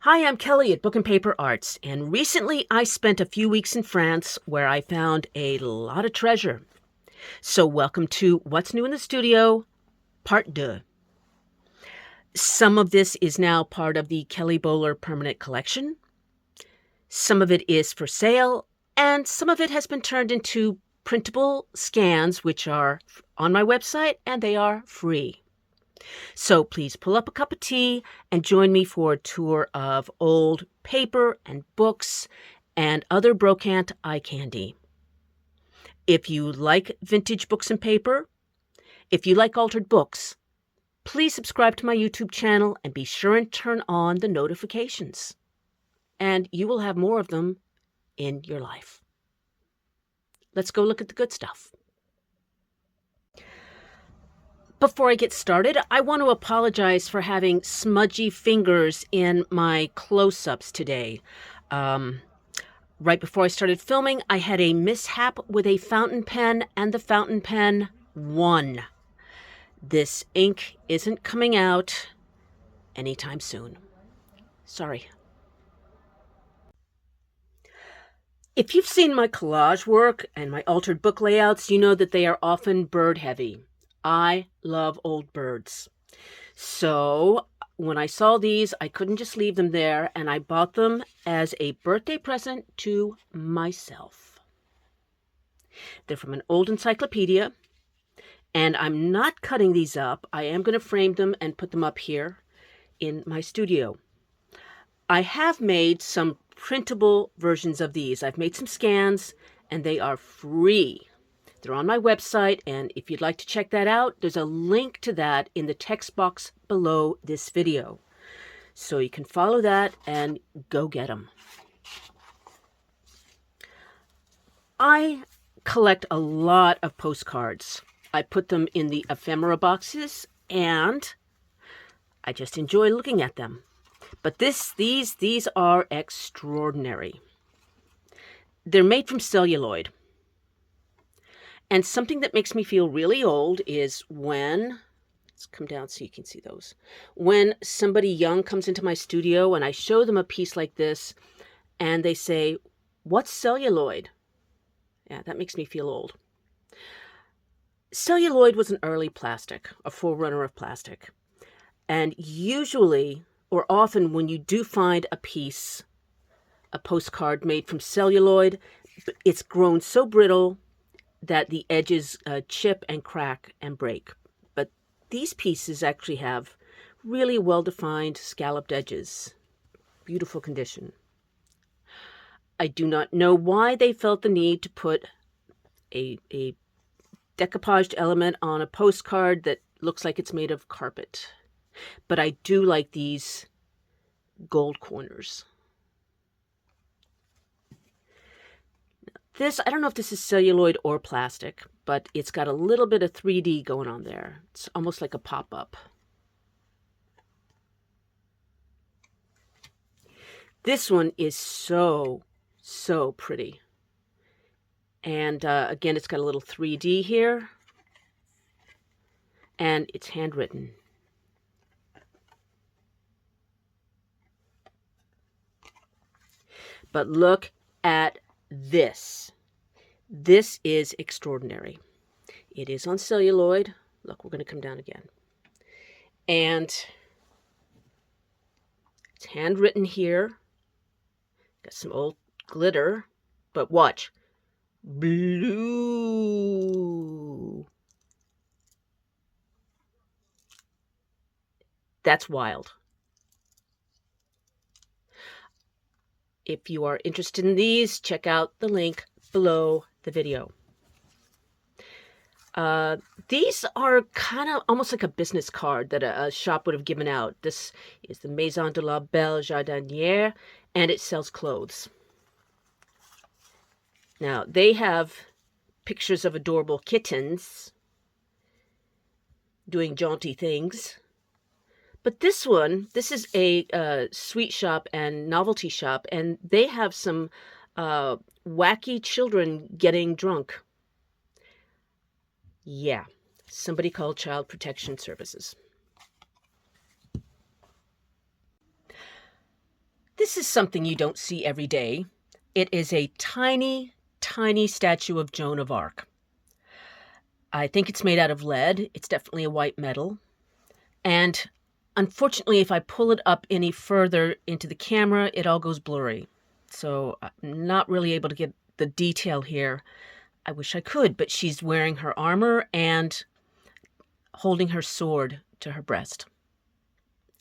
Hi, I'm Kelly at Book and Paper Arts, and recently I spent a few weeks in France where I found a lot of treasure. So welcome to What's New in the Studio, Part 2. Some of this is now part of the Kelly Bowler Permanent Collection. Some of it is for sale, and some of it has been turned into printable scans, which are on my website, and they are free. So please pull up a cup of tea and join me for a tour of old paper and books and other brocante eye candy. If you like vintage books and paper, if you like altered books, please subscribe to my YouTube channel and be sure and turn on the notifications. And you will have more of them in your life. Let's go look at the good stuff. Before I get started, I want to apologize for having smudgy fingers in my close-ups today. Right before I started filming, I had a mishap with a fountain pen, and the fountain pen won. This ink isn't coming out anytime soon. Sorry. If you've seen my collage work and my altered book layouts, you know that they are often bird-heavy. I love old birds. So when I saw these, I couldn't just leave them there, and I bought them as a birthday present to myself. They're from an old encyclopedia, and I'm not cutting these up. I am going to frame them and put them up here in my studio. I have made some printable versions of these. I've made some scans, and they are free. They're on my website, and if you'd like to check that out, there's a link to that in the text box below this video. So you can follow that and go get them. I collect a lot of postcards. I put them in the ephemera boxes, and I just enjoy looking at them. But these are extraordinary. They're made from celluloid. And something that makes me feel really old is when, let's come down so you can see those, when somebody young comes into my studio and I show them a piece like this and they say, "What's celluloid?" Yeah, that makes me feel old. Celluloid was an early plastic, a forerunner of plastic. And usually, or often when you do find a piece, a postcard made from celluloid, it's grown so brittle that the edges chip and crack and break. But these pieces actually have really well-defined scalloped edges. Beautiful condition. I do not know why they felt the need to put a decoupaged element on a postcard that looks like it's made of carpet. But I do like these gold corners. This, I don't know if this is celluloid or plastic, but it's got a little bit of 3D going on there. It's almost like a pop-up. This one is so pretty. And again, it's got a little 3D here. And it's handwritten. But look at this. This is extraordinary. It is on celluloid. Look, we're going to come down again. And it's handwritten here. Got some old glitter. But watch. Blue. That's wild. If you are interested in these, check out the link below the video. These are kind of almost like a business card that a shop would have given out. This is the Maison de la Belle Jardinière, and it sells clothes. Now, they have pictures of adorable kittens doing jaunty things. But this one, this is a sweet shop and novelty shop, and they have some wacky children getting drunk. Yeah, somebody called Child Protection Services. This is something you don't see every day. It is a tiny, tiny statue of Joan of Arc. I think it's made out of lead. It's definitely a white metal. And unfortunately, if I pull it up any further into the camera, it all goes blurry. So I'm not really able to get the detail here. I wish I could, but she's wearing her armor and holding her sword to her breast.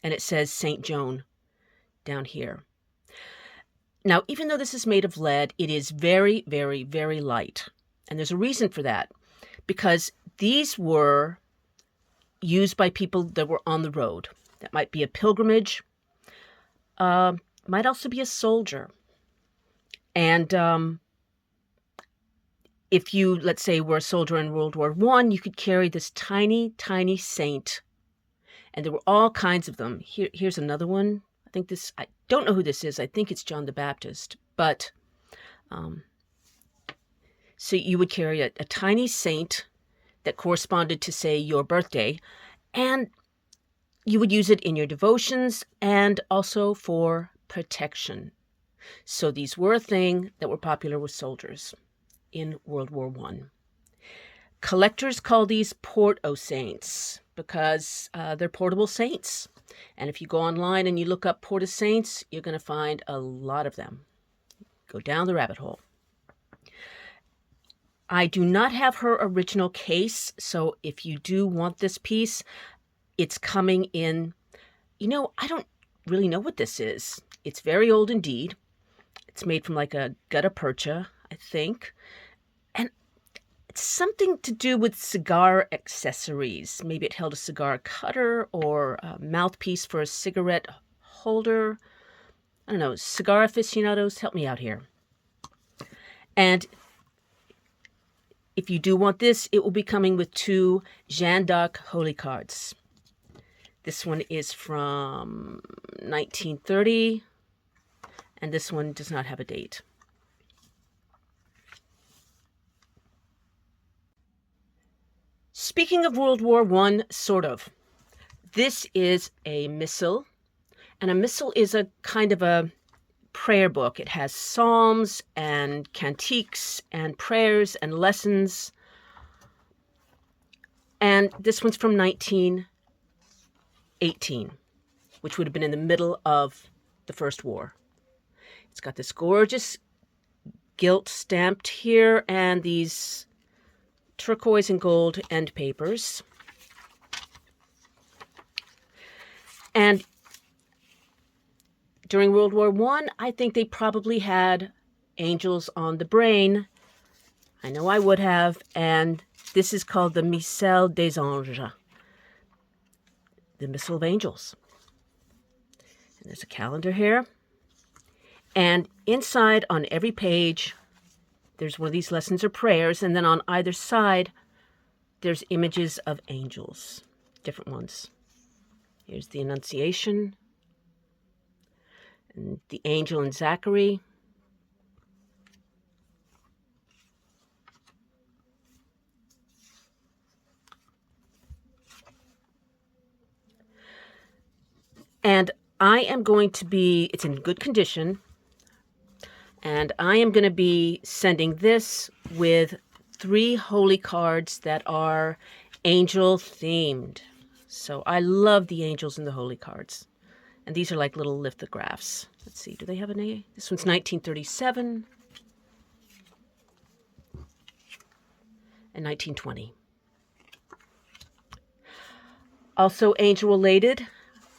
And it says St. Joan down here. Now, even though this is made of lead, it is very, very, very light. And there's a reason for that, because these were used by people that were on the road. That might be a pilgrimage, might also be a soldier. And if you, let's say, were a soldier in World War I, you could carry this tiny, tiny saint. And there were all kinds of them. Here's another one. I don't know who this is. I think it's John the Baptist. But, so you would carry a tiny saint that corresponded to, say, your birthday. And you would use it in your devotions and also for protection. So these were a thing that were popular with soldiers in World War I. Collectors call these port-o-saints because they're portable saints. And if you go online and you look up port-o-saints, you're going to find a lot of them. Go down the rabbit hole. I do not have her original case, so if you do want this piece, it's coming in. I don't really know what this is. It's very old indeed. It's made from like a gutta percha, I think. And it's something to do with cigar accessories. Maybe it held a cigar cutter or a mouthpiece for a cigarette holder. I don't know. Cigar aficionados, help me out here. And if you do want this, it will be coming with 2 Jeanne d'Arc holy cards. This one is from 1930, and this one does not have a date. Speaking of World War I, sort of. This is a missal, and a missal is a kind of a prayer book. It has psalms and cantiques and prayers and lessons. And this one's from 1918, which would have been in the middle of the First War. It's got this gorgeous gilt stamped here and these turquoise and gold end papers. And during World War I think they probably had angels on the brain. I know I would have. And this is called the Missal des Anges, the Missal of Angels. And there's a calendar here. And inside on every page, there's one of these lessons or prayers. And then on either side, there's images of angels, different ones. Here's the Annunciation. And the angel in Zachary. And I am going to be, it's in good condition, and I am going to be sending this with 3 holy cards that are angel themed. So I love the angels in the holy cards. And these are like little lithographs. Let's see, do they have an A? This one's 1937 and 1920. Also angel related,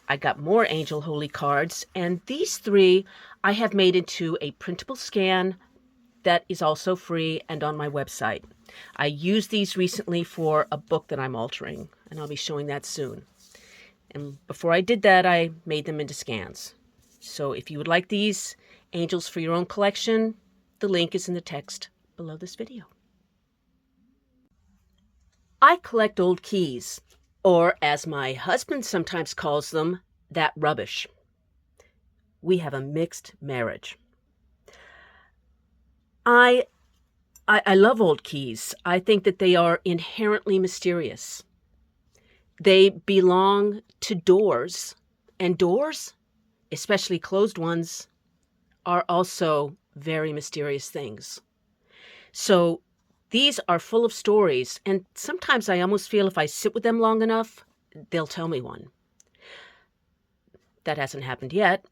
I got more angel holy cards, and these 3 I have made into a printable scan that is also free and on my website. I used these recently for a book that I'm altering, and I'll be showing that soon. And before I did that, I made them into scans. So if you would like these angels for your own collection, the link is in the text below this video. I collect old keys, or as my husband sometimes calls them, that rubbish. We have a mixed marriage. I love old keys. I think that they are inherently mysterious. They belong to doors, and doors, especially closed ones, are also very mysterious things. So these are full of stories, and sometimes I almost feel if I sit with them long enough, they'll tell me one. That hasn't happened yet.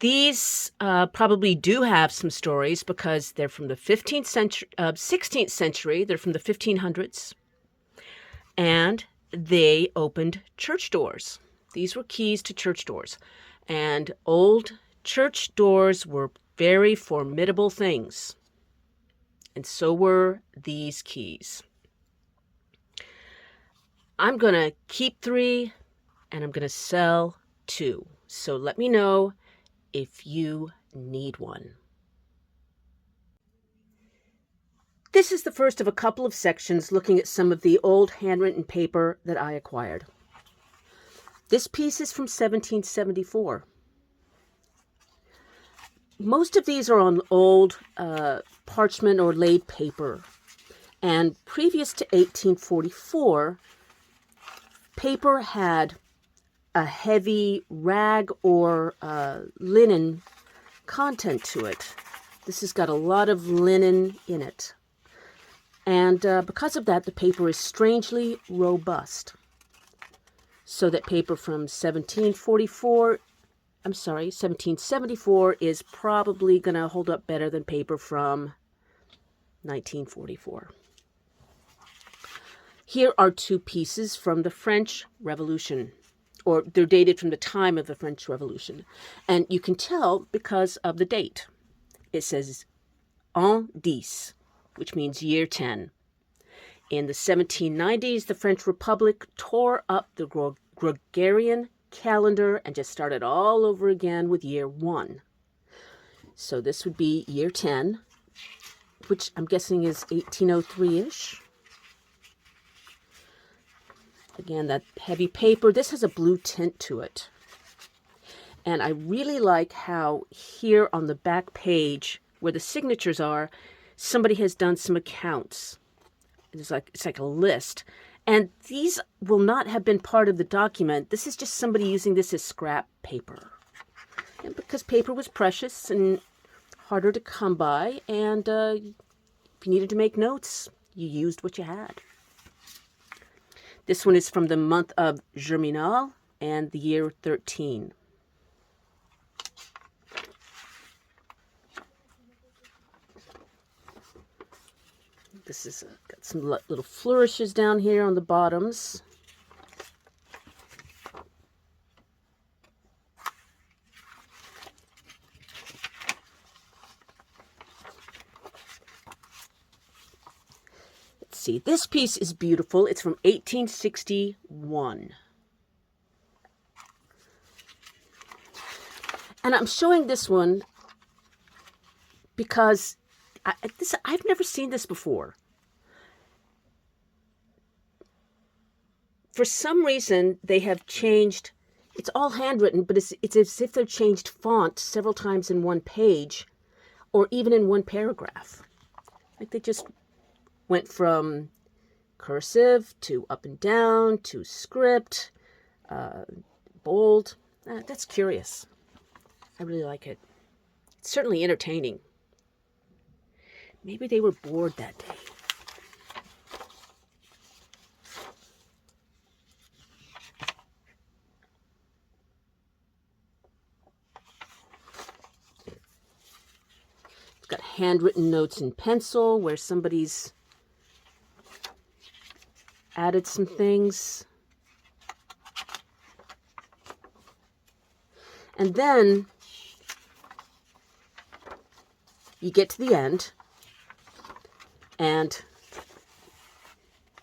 These probably do have some stories because they're from the 15th century, 16th century. They're from the 1500s. And they opened church doors. These were keys to church doors. And old church doors were very formidable things. And so were these keys. I'm going to keep 3 and I'm going to sell 2. So let me know if you need one. This is the first of a couple of sections looking at some of the old handwritten paper that I acquired. This piece is from 1774. Most of these are on old parchment or laid paper. And previous to 1844, paper had a heavy rag or linen content to it. This has got a lot of linen in it. And because of that, the paper is strangely robust. So that paper from 1774 is probably going to hold up better than paper from 1944. Here are 2 pieces from the French Revolution, or they're dated from the time of the French Revolution. And you can tell because of the date. It says An 10, which means year 10. In the 1790s, the French Republic tore up the Gregorian calendar and just started all over again with year 1. So this would be year 10, which I'm guessing is 1803-ish. Again, that heavy paper. This has a blue tint to it. And I really like how here on the back page, where the signatures are, somebody has done some accounts. It's like a list. And these will not have been part of the document. This is just somebody using this as scrap paper. And because paper was precious and harder to come by, and if you needed to make notes, you used what you had. This one is from the month of Germinal and the year 13. This is got some little flourishes down here on the bottoms. Let's see, this piece is beautiful. It's from 1861. And I'm showing this one because I've never seen this before. For some reason, they have changed. It's all handwritten, but it's as if they've changed font several times in one page or even in one paragraph. Like they just went from cursive to up and down to script, bold. That's curious. I really like it. It's certainly entertaining. Maybe they were bored that day. It's got handwritten notes in pencil where somebody's added some things. And then you get to the end, and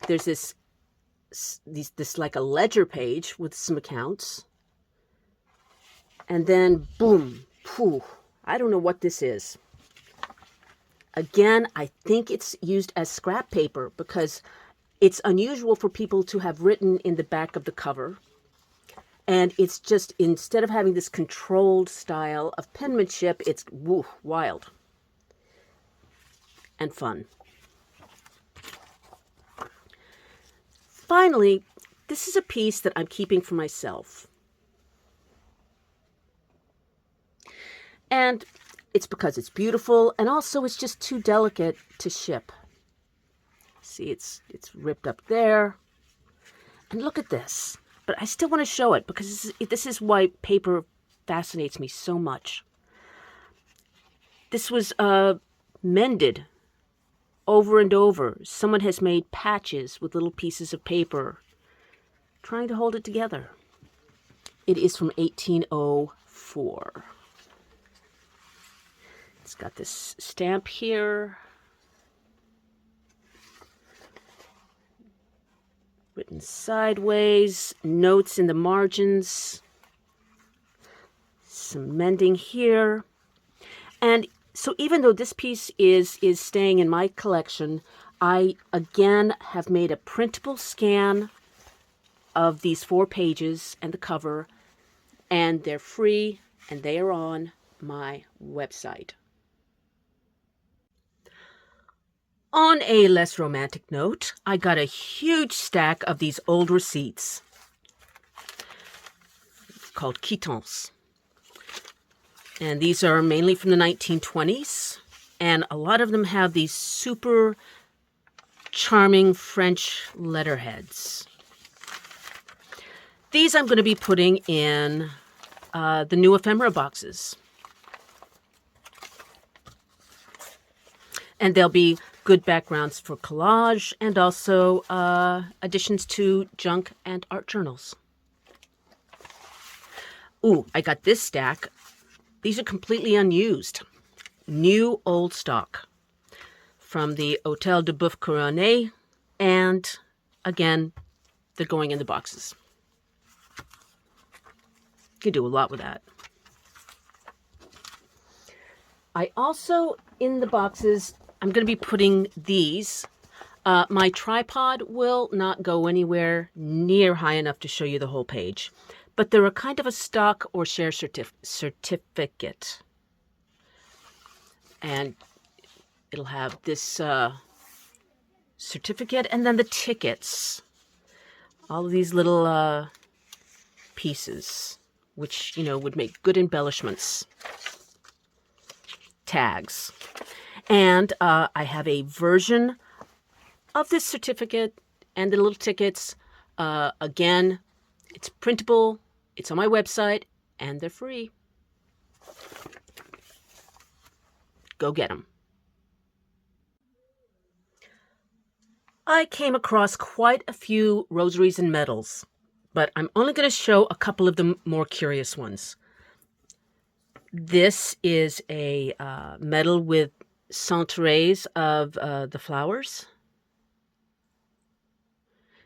there's this like a ledger page with some accounts. And then boom, poof, I don't know what this is. Again, I think it's used as scrap paper because it's unusual for people to have written in the back of the cover. And it's just, instead of having this controlled style of penmanship, it's wild and fun. Finally, this is a piece that I'm keeping for myself. And it's because it's beautiful, and also it's just too delicate to ship. See, it's ripped up there. And look at this. But I still want to show it because this is why paper fascinates me so much. This was mended over and over. Someone has made patches with little pieces of paper trying to hold it together. It is from 1804. It's got this stamp here. Written sideways, notes in the margins, some mending here. And so even though this piece is staying in my collection, I again have made a printable scan of these 4 pages and the cover, and they're free and they are on my website. On a less romantic note, I got a huge stack of these old receipts called quittances. And these are mainly from the 1920s, and a lot of them have these super charming French letterheads. These I'm going to be putting in the new ephemera boxes. And they'll be good backgrounds for collage and also additions to junk and art journals. Ooh, I got this stack. These are completely unused. New old stock from the Hôtel de Boeuf Couronné. And again, they're going in the boxes. You can do a lot with that. I also, in the boxes, I'm going to be putting these. My tripod will not go anywhere near high enough to show you the whole page, but they're a kind of a stock or share certificate. And it'll have this certificate and then the tickets. All of these little pieces, which, would make good embellishments. Tags. And I have a version of this certificate and the little tickets. Again, it's printable, it's on my website, and they're free. Go get them. I came across quite a few rosaries and medals, but I'm only going to show a couple of the more curious ones. This is a medal with Saint Therese of the flowers.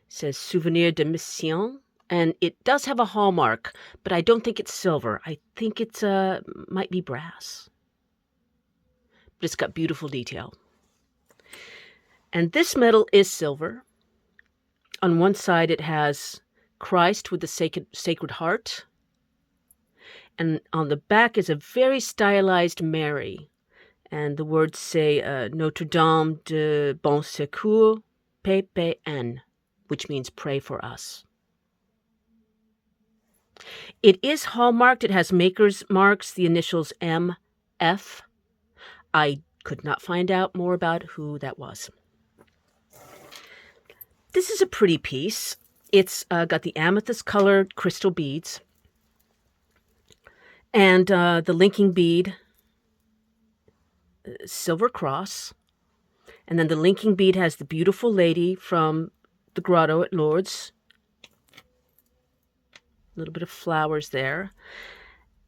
It says Souvenir de Mission, and it does have a hallmark, but I don't think it's silver. I think it's might be brass. But it's got beautiful detail. And this medal is silver. On one side it has Christ with the Sacred Heart. And on the back is a very stylized Mary. And the words say Notre Dame de Bon Secours, PPN, which means pray for us. It is hallmarked. It has maker's marks, the initials MF. I could not find out more about who that was. This is a pretty piece. It's got the amethyst-colored crystal beads and the linking bead, silver cross. And then the linking bead has the beautiful lady from the grotto at Lourdes. A little bit of flowers there.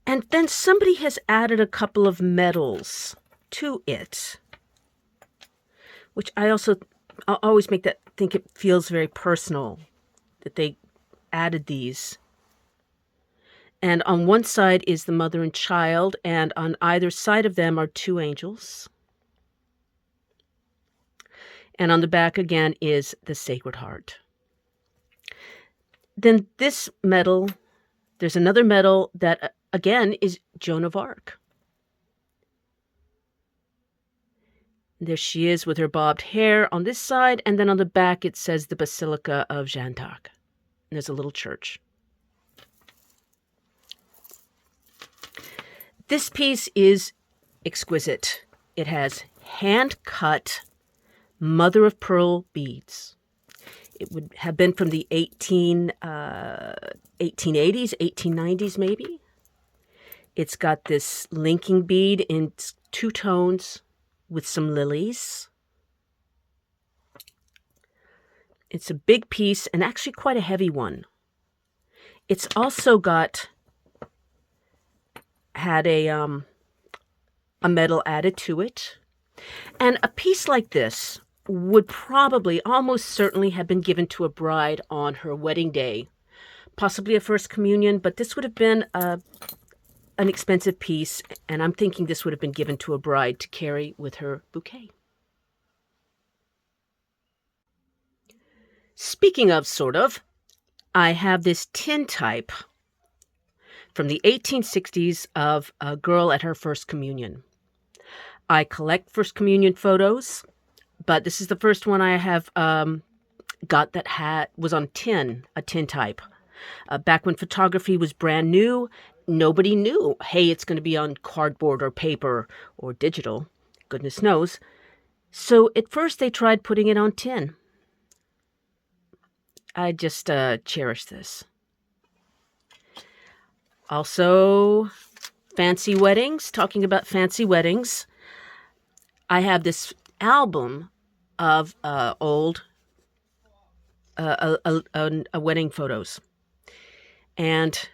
And then somebody has added a couple of medals to it, which I always make that think it feels very personal that they added these. And on one side is the mother and child, and on either side of them are 2 angels. And on the back again is the Sacred Heart. Then this medal, there's another medal that again is Joan of Arc. There she is with her bobbed hair on this side, and then on the back it says the Basilica of Jeanne d'Arc. And there's a little church. This piece is exquisite. It has hand-cut mother-of-pearl beads. It would have been from the 1880s, 1890s maybe. It's got this linking bead in 2 tones with some lilies. It's a big piece and actually quite a heavy one. It's also had a medal added to it. And a piece like this would probably, almost certainly, have been given to a bride on her wedding day, possibly a first communion, but this would have been an expensive piece, and I'm thinking this would have been given to a bride to carry with her bouquet. Speaking of, sort of, I have this tin type from the 1860s of a girl at her first communion. I collect first communion photos, but this is the first one I have got that was on tin, a tin type. Back when photography was brand new, nobody knew, hey, it's going to be on cardboard or paper or digital, goodness knows. So at first they tried putting it on tin. I just cherish this. Also, fancy weddings. Talking about fancy weddings, I have this album of old wedding photos. And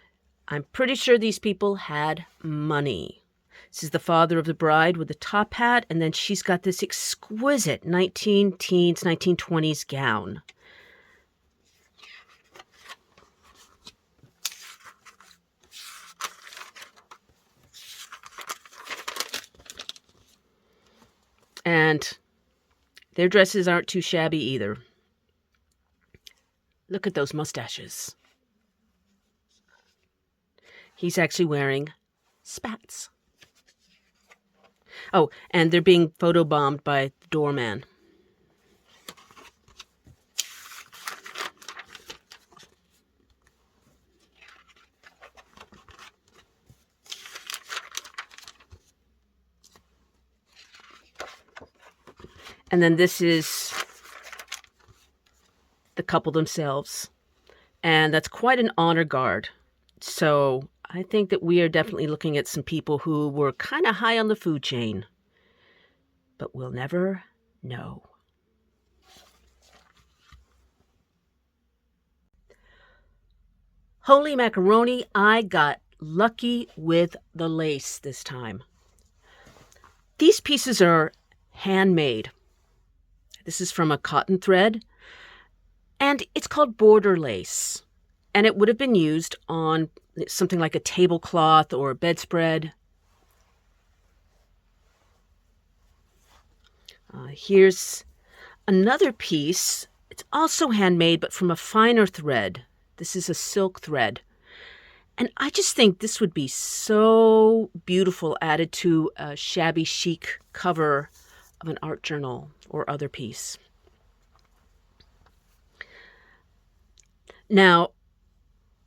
I'm pretty sure these people had money. This is the father of the bride with the top hat, and then she's got this exquisite 1920s gown. And their dresses aren't too shabby either. Look at those mustaches. He's actually wearing spats. Oh, and they're being photobombed by the doorman. And then this is the couple themselves. And that's quite an honor guard. So I think that we are definitely looking at some people who were kind of high on the food chain. But we'll never know. Holy macaroni, I got lucky with the lace this time. These pieces are handmade. This is from a cotton thread, and it's called border lace. And it would have been used on something like a tablecloth or a bedspread. Here's another piece. It's also handmade, but from a finer thread. This is a silk thread. And I just think this would be so beautiful added to a shabby chic cover of an art journal or other piece. Now,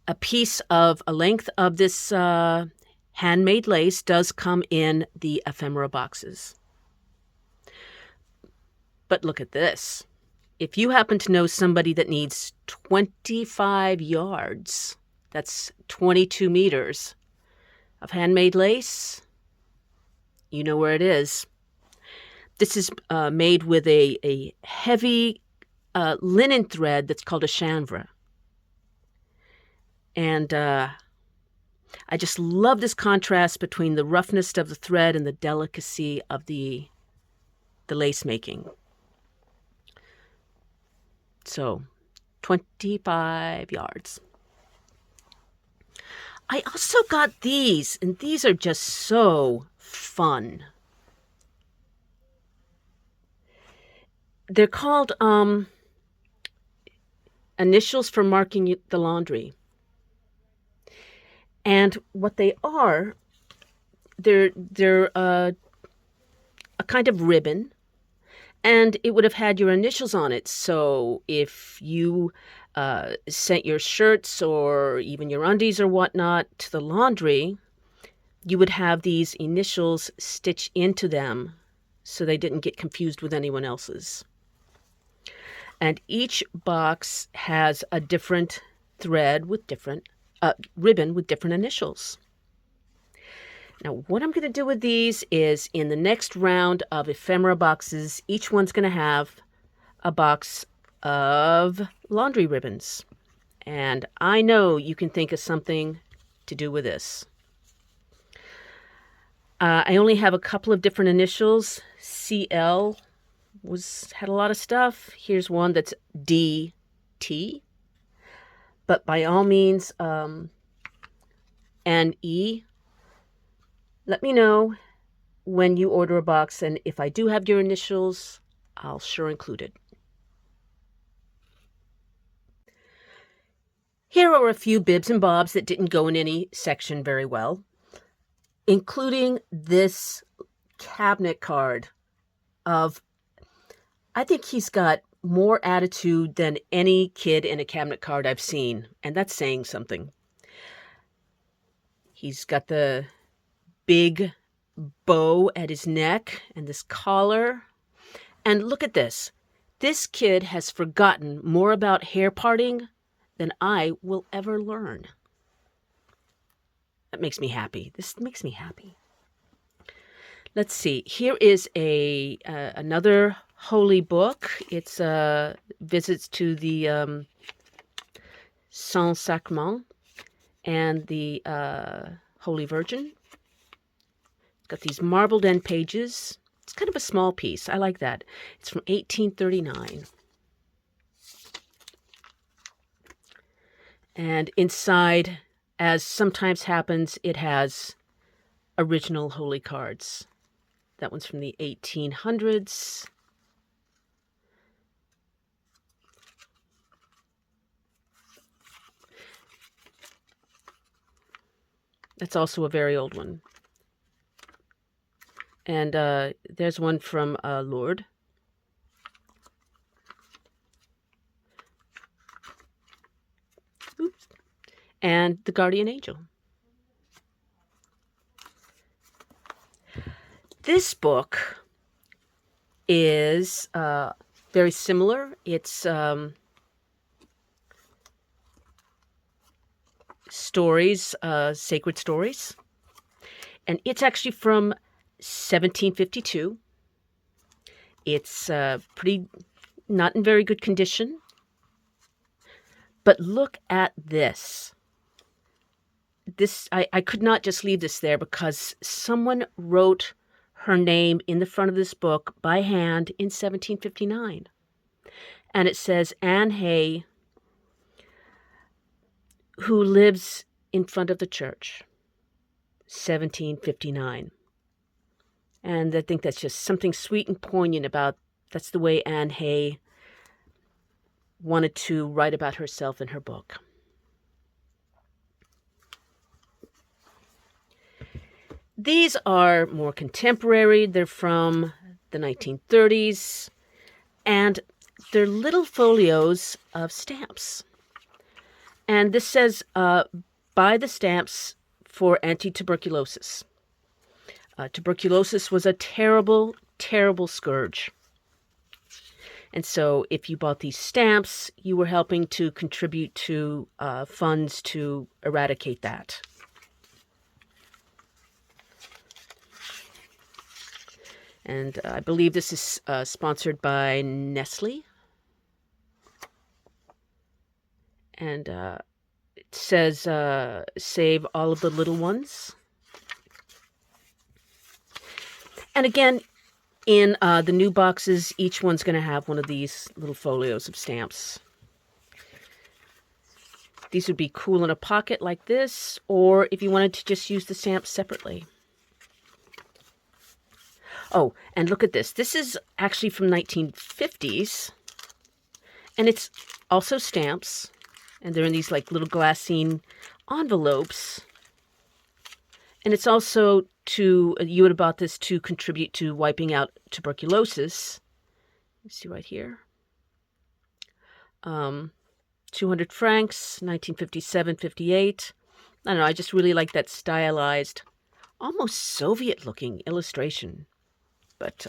a piece of a length of this handmade lace does come in the ephemera boxes. But look at this. If you happen to know somebody that needs 25 yards, that's 22 meters of handmade lace, you know where it is. This is made with a heavy linen thread that's called a chanvre. And I just love this contrast between the roughness of the thread and the delicacy of the lace making. So, 25 yards. I also got these, and these are just so fun. They're called initials for marking the laundry. And what they are, they're a kind of ribbon, and it would have had your initials on it. So if you sent your shirts or even your undies or whatnot to the laundry, you would have these initials stitched into them so they didn't get confused with anyone else's. And each box has a different thread with different ribbon with different initials. Now, what I'm going to do with these is in the next round of ephemera boxes, each one's going to have a box of laundry ribbons. And I know you can think of something to do with this. I only have a couple of different initials. CL had a lot of stuff. Here's one that's DT. But by all means, NE. Let me know when you order a box, and if I do have your initials, I'll sure include it. Here are a few bibs and bobs that didn't go in any section very well, including this cabinet card of, I think he's got more attitude than any kid in a cabinet card I've seen, and that's saying something. He's got the big bow at his neck and this collar. And look at this. This kid has forgotten more about hair parting than I will ever learn. That makes me happy. This makes me happy. Let's see. Here is another holy book. It's visits to the Saint-Sacrement and the Holy Virgin. It's got these marbled end pages. It's kind of a small piece. I like that. It's from 1839. And inside, as sometimes happens, it has original holy cards. That one's from the 1800s. That's also a very old one. And there's one from Lourdes. Oops. And the Guardian Angel. This book is very similar. It's stories, sacred stories. And it's actually from 1752. It's pretty, not in very good condition. But look at this. I could not just leave this there because someone wrote her name in the front of this book by hand in 1759. And it says Anne Hay, who lives in front of the church, 1759. And I think that's just something sweet and poignant about, that's the way Anne Hay wanted to write about herself in her book. These are more contemporary. They're from the 1930s, and they're little folios of stamps. And this says, buy the stamps for anti-tuberculosis. Tuberculosis was a terrible, terrible scourge. And so if you bought these stamps, you were helping to contribute to funds to eradicate that. And I believe this is sponsored by Nestle. And it says, save all of the little ones. And again, in the new boxes, each one's going to have one of these little folios of stamps. These would be cool in a pocket like this, or if you wanted to just use the stamps separately. Oh, and look at this. This is actually from 1950s, and it's also stamps, and they're in these like little glassine envelopes. And it's also you would have bought this to contribute to wiping out tuberculosis. You see right here. 200 francs, 1957-58. I don't know, I just really like that stylized almost Soviet-looking illustration. But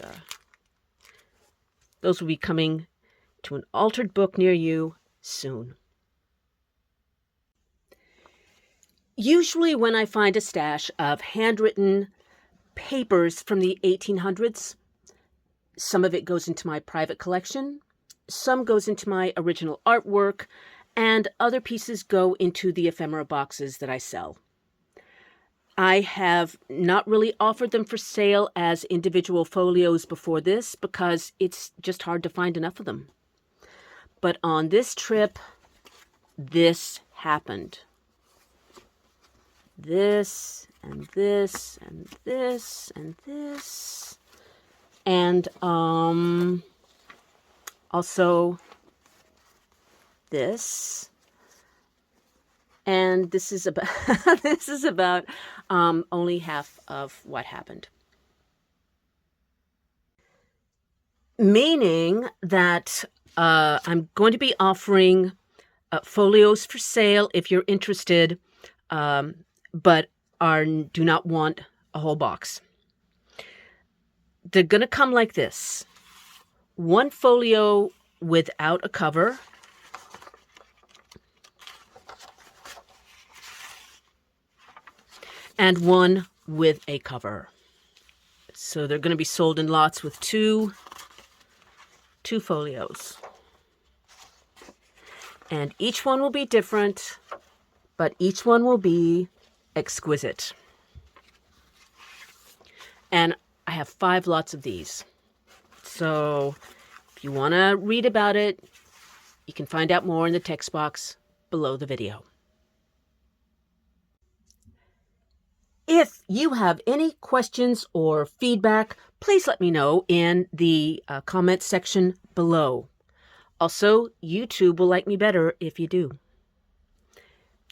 those will be coming to an altered book near you soon. Usually when I find a stash of handwritten papers from the 1800s, some of it goes into my private collection, some goes into my original artwork, and other pieces go into the ephemera boxes that I sell. I have not really offered them for sale as individual folios before this because it's just hard to find enough of them. But on this trip, this happened. This, and this, and this, and this. And also this. And this is about this is about only half of what happened. Meaning that I'm going to be offering folios for sale if you're interested, but do not want a whole box. They're going to come like this. One folio without a cover. And one with a cover. So they're going to be sold in lots with two folios. And each one will be different, but each one will be exquisite. And I have 5 lots of these. So if you want to read about it, you can find out more in the text box below the video. If you have any questions or feedback, please let me know in the comment section below. Also, YouTube will like me better if you do.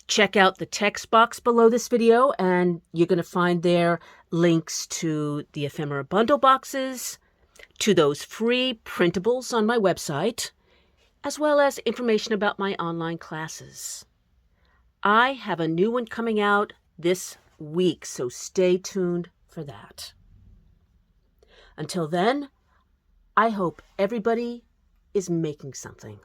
Check out the text box below this video, and you're going to find there links to the ephemera bundle boxes, to those free printables on my website, as well as information about my online classes. I have a new one coming out this week, so stay tuned for that. Until then, I hope everybody is making something.